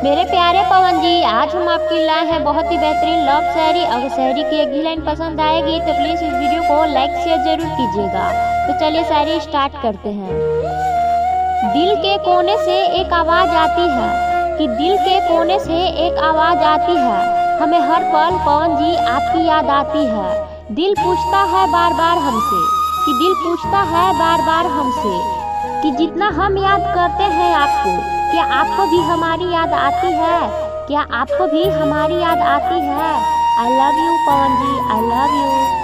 मेरे प्यारे पवन जी, आज हम आपके लिए लाए हैं बहुत ही बेहतरीन लव शायरी। अगर शायरी की एक भी लाइन पसंद आएगी तो प्लीज़ इस वीडियो को लाइक शेयर जरूर कीजिएगा। तो चलिए शायरी स्टार्ट करते हैं। दिल के कोने से एक आवाज़ आती है कि दिल के कोने से एक आवाज़ आती है, हमें हर पल पवन जी आपकी याद आती है। दिल पूछता है बार बार हमसे कि दिल पूछता है बार बार हमसे कि जितना हम याद करते हैं आपको, क्या आपको भी हमारी याद आती है? क्या आपको भी हमारी याद आती है? I love you Pawan ji, I love you.